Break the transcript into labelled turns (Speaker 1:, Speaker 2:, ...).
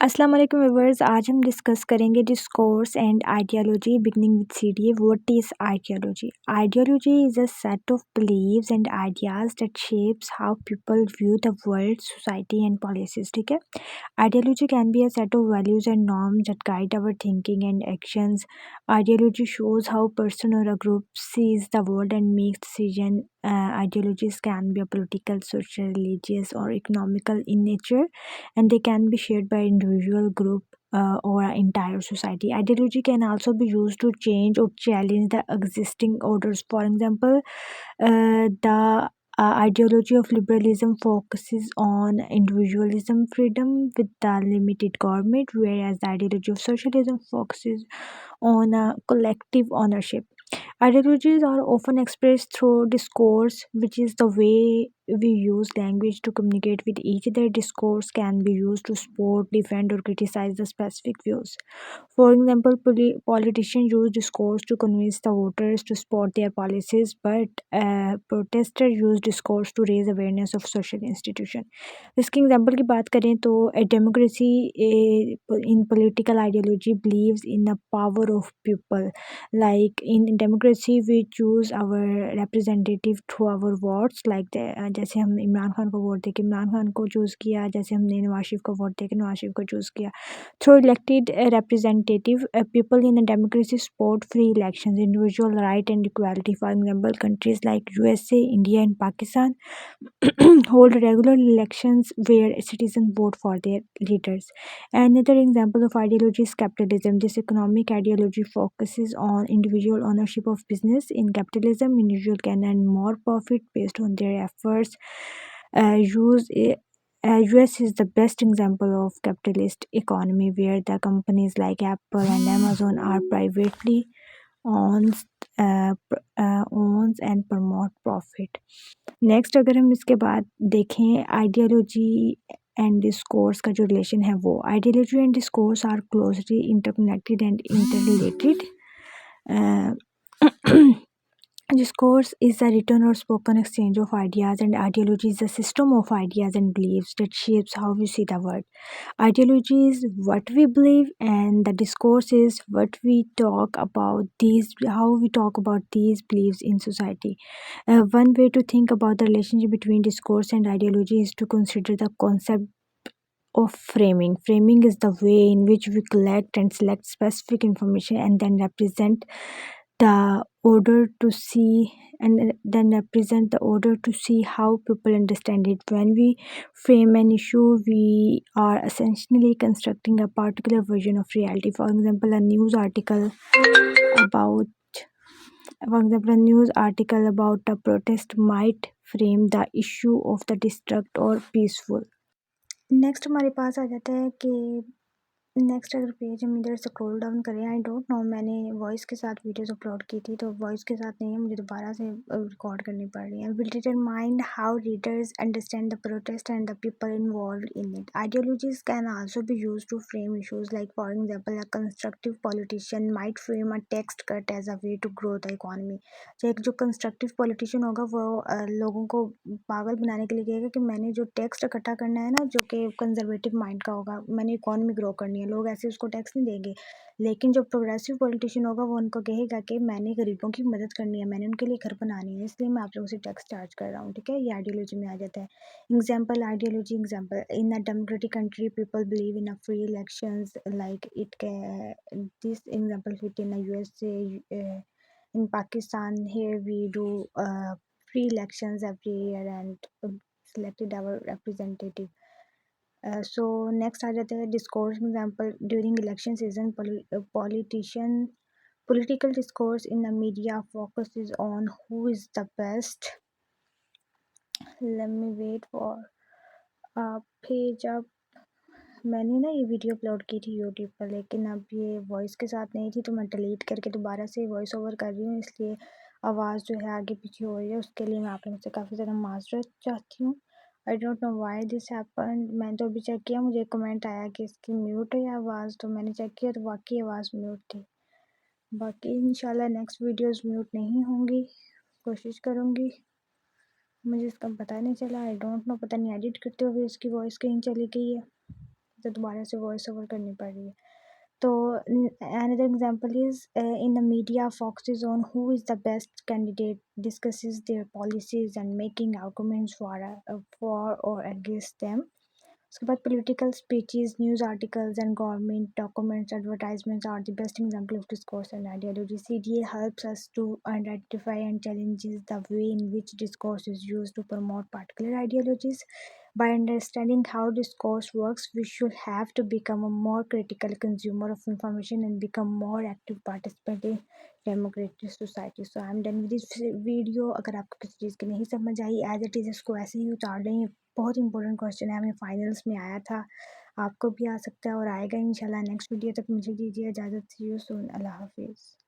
Speaker 1: अस्सलाम वालेकुम व्यूअर्स। आज हम डिस्कस करेंगे discourse and ideology beginning with CDA. What is ideology? Ideology is a set of beliefs and ideas that shapes how people view the world, society and policies. ठीक है, ideology can be a set of values and norms that guide our thinking and actions. Ideology shows how a person or a group sees the world and makes decisions. Ideologies can be a political, social, religious, or economical in nature, and they can be shared by individual group or an entire society. Ideology can also be used to change or challenge the existing orders. For example, the ideology of liberalism focuses on individualism, freedom with the limited government, whereas the ideology of socialism focuses on collective ownership. Ideologies are often expressed through discourse, which is the way we use language to communicate with each other. Discourse can be used to support, defend, or criticize the specific views. For example, politicians use discourse to convince the voters to support their policies, but protesters use discourse to raise awareness of social institutions. इसके example की बात करें तो democracy in political ideology believes in the power of people. Like in democracy we choose our representative through our votes. Like जैसे हम इमरान खान को vote देके इमरान खान को चूज़ किया, जैसे हमने नवाज शरीफ को वोट देके नवाज शरीफ को चूज़ किया. Through elected representative, people in a democracy support free elections, individual right and equality. For example, countries like USA, India, and Pakistan hold regular elections where citizens vote for their leaders. Another example of ideology is capitalism. This economic ideology focuses on individual ownership of business. In capitalism, individual can earn more profit based on their efforts. US is the best example of capitalist economy where the companies like Apple and Amazon are privately owns owns and promote profit. Next अगर हम इसके बाद देखें ideology and discourse का जो relation है, वो ideology and discourse are closely interconnected and interrelated. Discourse is a written or spoken exchange of ideas, and ideology is a system of ideas and beliefs that shapes how we see the world. Ideology is what we believe, and the discourse is what we talk about how we talk about these beliefs in society. One way to think about the relationship between discourse and ideology is to consider the concept of framing. Framing is the way in which we collect and select specific information and then represent the order to see how people understand it. When we frame an issue, we are essentially constructing a particular version of reality. For example, a news article about a protest might frame the issue of the district or peaceful. Next हमारे पास आ जाता है कि next अगर page हम इधर scroll down करें, I don't know, मैंने voice के साथ वीडियोस अपलोड की थी तो वॉइस के साथ नहीं है, मुझे दोबारा से रिकॉर्ड करनी पड़ रही है. Will determine how readers understand the protest and the people involve in it. Ideologies can also be used to frame issues. Like for example, a constructive politician might frame a text cut as a way to grow the economy. तो एक जो constructive politician होगा वो लोगों को पागल बनाने के लिए कहेगा कि मैंने जो टेक्स्ट इकट्ठा करना है ना, जो कि कंजर्वेटिव माइंड का होगा, मैंने इकोनॉमी ग्रो करनी है. लोग ऐसे उसको टैक्स नहीं देंगे. लेकिन जो प्रोग्रेसिव पॉलिटिशियन होगा वो उनको कहेगा कि मैंने गरीबों की मदद करनी है, मैंने उनके लिए घर बनानी है, इसलिए मैं आप लोगों से टैक्स चार्ज कर रहा हूँ. ठीक है, ये आइडियोलॉजी में आ जाता है. Example in a democratic country people believe in a free elections. Like it this example fit in USA. In Pakistan, here we do free elections every year and selected our representative. So next आ जाता है discourse example. During election season, political discourse in the media focuses on who is the best. Let me wait for a page up. मैंने ना ये video upload की थी YouTube पर, लेकिन अब ये वॉइस के साथ नहीं थी तो मैं डिलीट करके दोबारा से वॉइस ओवर कर रही हूँ, इसलिए आवाज़ जो है आगे पीछे हो रही है. उसके लिए मैं आप लोगों से काफ़ी ज़्यादा माजरत चाहती हूँ. I don't know why this happened. मैंने तो अभी चेक किया, मुझे कमेंट आया कि इसकी म्यूट है आवाज़, तो मैंने चेक किया तो वाकई आवाज़ म्यूट थी. बाकी इंशाल्लाह नेक्स्ट वीडियोस म्यूट नहीं होंगी, कोशिश करूँगी. मुझे इसका पता नहीं चला, आई डोंट नो, पता नहीं एडिट करते हुए इसकी वॉइस कहीं चली गई है. सकते, दोबारा से वॉइस ओवर करनी पड़ रही है। तो another example is in the media focuses on who is the best candidate, discusses their policies and making arguments for or against them. उसके बाद political speeches, news articles and government documents, advertisements are the best example of discourse and ideology. CDA helps us to identify and challenges the way in which discourse is used to promote particular ideologies. By understanding how discourse works, we should have to become a more critical consumer of information and become more active participant in democratic society. So I'm done with this video. अगर आपको किसी चीज़ की नहीं समझ I as it is इसको ऐसे ही उतार लें। बहुत इंपॉर्टेंट क्वेश्चन है, हमें फाइनल्स में आया था, आपको भी आ सकता है और आएगा इंशाल्लाह। नेक्स्ट वीडियो तक मुझे दीजिए इजाज़त। सी यू सून। अल्लाह हाफिज़।